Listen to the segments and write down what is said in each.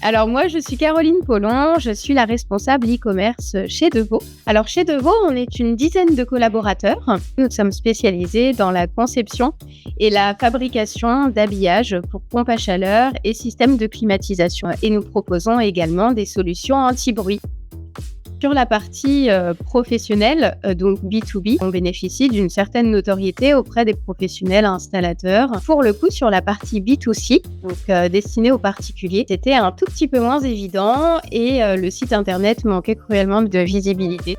Alors moi, je suis Caroline Paulon, je suis la responsable e-commerce chez Devaux. Alors chez Devaux, on est une dizaine de collaborateurs. Nous sommes spécialisés dans la conception et la fabrication d'habillage pour pompes à chaleur et systèmes de climatisation. Et nous proposons également des solutions anti-bruit. Sur la partie professionnelle, donc B2B, on bénéficie d'une certaine notoriété auprès des professionnels installateurs. Pour le coup, sur la partie B2C, donc destinée aux particuliers, c'était un tout petit peu moins évident et le site internet manquait cruellement de visibilité.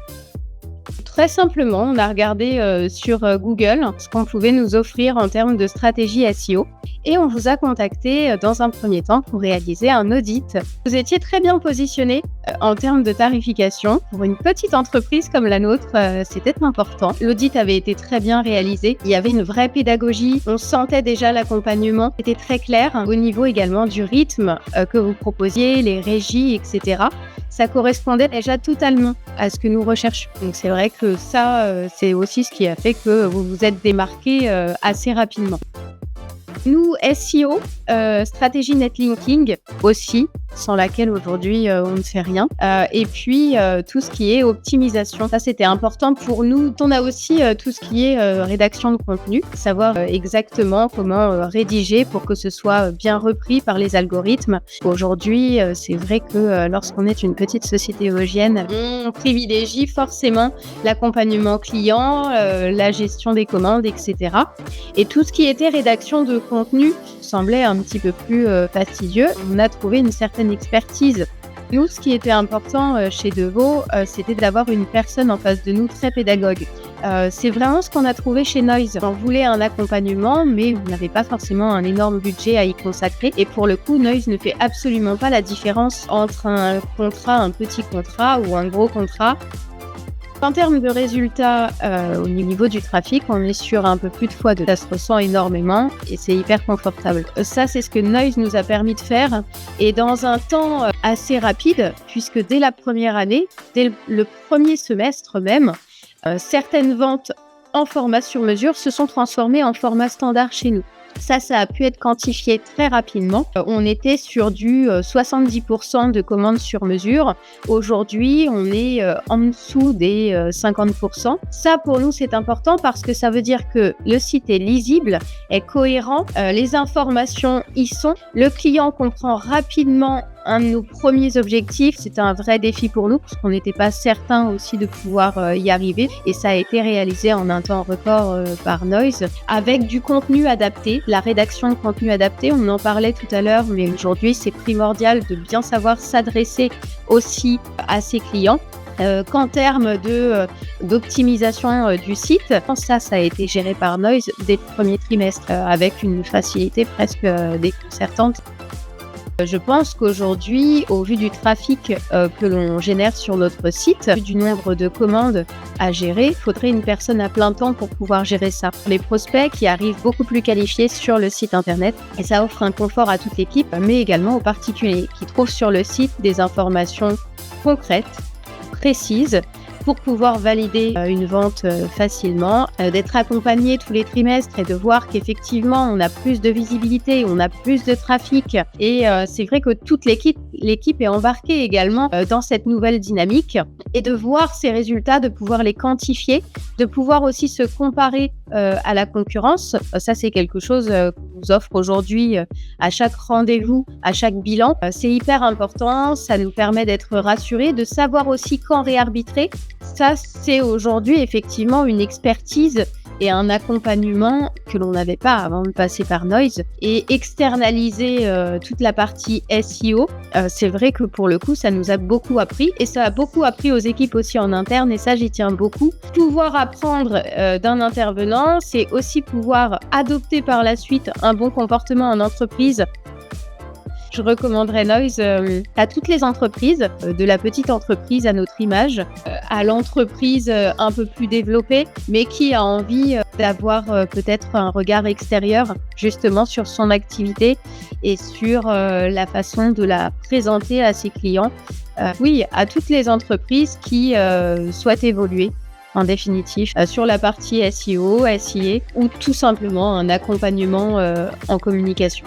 Très simplement, on a regardé sur Google ce qu'on pouvait nous offrir en termes de stratégie SEO et on vous a contacté dans un premier temps pour réaliser un audit. Vous étiez très bien positionné en termes de tarification. Pour une petite entreprise comme la nôtre, c'était important. L'audit avait été très bien réalisé. Il y avait une vraie pédagogie. On sentait déjà l'accompagnement. C'était très clair au niveau également du rythme que vous proposiez, les régies, etc. Ça correspondait déjà totalement à ce que nous recherchons. Donc c'est vrai que ça, c'est aussi ce qui a fait que vous vous êtes démarqué assez rapidement. Nous, SEO, stratégie netlinking aussi, sans laquelle aujourd'hui on ne fait rien. Et puis tout ce qui est optimisation, ça c'était important pour nous. On a aussi tout ce qui est rédaction de contenu, savoir exactement comment rédiger pour que ce soit bien repris par les algorithmes. Aujourd'hui, c'est vrai que lorsqu'on est une petite société éolienne, on privilégie forcément l'accompagnement client, la gestion des commandes, etc. Et tout ce qui était rédaction de contenu semblait un petit peu plus fastidieux. On a trouvé une certaine expertise. Nous, ce qui était important chez Devaux, c'était d'avoir une personne en face de nous très pédagogue. C'est vraiment ce qu'on a trouvé chez Noise. On voulait un accompagnement, mais on n'avait pas forcément un énorme budget à y consacrer. Et pour le coup, Noise ne fait absolument pas la différence entre un contrat, un petit contrat ou un gros contrat. En termes de résultats, au niveau du trafic, on est sur un peu plus de x2. Ça se ressent énormément et c'est hyper confortable. Ça, c'est ce que Noise nous a permis de faire et dans un temps assez rapide, puisque dès la première année, dès le premier semestre même, certaines ventes en format sur mesure se sont transformées en format standard chez nous. Ça a pu être quantifié très rapidement. On était sur du 70% de commandes sur mesure. Aujourd'hui, on est en dessous des 50%. Ça, pour nous, c'est important parce que ça veut dire que le site est lisible, est cohérent, les informations y sont. Le client comprend rapidement un de nos premiers objectifs. C'était un vrai défi pour nous parce qu'on n'était pas certain aussi de pouvoir y arriver et ça a été réalisé en un temps record par Noise avec du contenu adapté, la rédaction de contenu adapté. On en parlait tout à l'heure, mais aujourd'hui, c'est primordial de bien savoir s'adresser aussi à ses clients. Qu'en termes d'optimisation du site, ça a été géré par Noise dès le premier trimestre avec une facilité presque déconcertante. Je pense qu'aujourd'hui, au vu du trafic que l'on génère sur notre site, du nombre de commandes à gérer, il faudrait une personne à plein temps pour pouvoir gérer ça. Les prospects qui arrivent beaucoup plus qualifiés sur le site internet et ça offre un confort à toute l'équipe, mais également aux particuliers qui trouvent sur le site des informations concrètes, précises, pour pouvoir valider une vente facilement, d'être accompagné tous les trimestres et de voir qu'effectivement on a plus de visibilité, on a plus de trafic et c'est vrai que toute l'équipe est embarquée également dans cette nouvelle dynamique et de voir ces résultats, de pouvoir les quantifier, de pouvoir aussi se comparer à la concurrence. Ça, c'est quelque chose qu'on nous offre aujourd'hui à chaque rendez-vous, à chaque bilan. C'est hyper important, ça nous permet d'être rassurés, de savoir aussi quand réarbitrer. Ça, c'est aujourd'hui effectivement une expertise et un accompagnement que l'on n'avait pas avant de passer par Noise. Et externaliser toute la partie SEO, c'est vrai que pour le coup, ça nous a beaucoup appris et ça a beaucoup appris aux équipes aussi en interne et ça, j'y tiens beaucoup. Pouvoir apprendre d'un intervenant, c'est aussi pouvoir adopter par la suite un bon comportement en entreprise. Je recommanderais Noise à toutes les entreprises, de la petite entreprise à notre image, à l'entreprise un peu plus développée, mais qui a envie d'avoir peut-être un regard extérieur justement sur son activité et sur la façon de la présenter à ses clients. Oui, à toutes les entreprises qui souhaitent évoluer. En définitive, sur la partie SEO, SIA ou tout simplement un accompagnement en communication.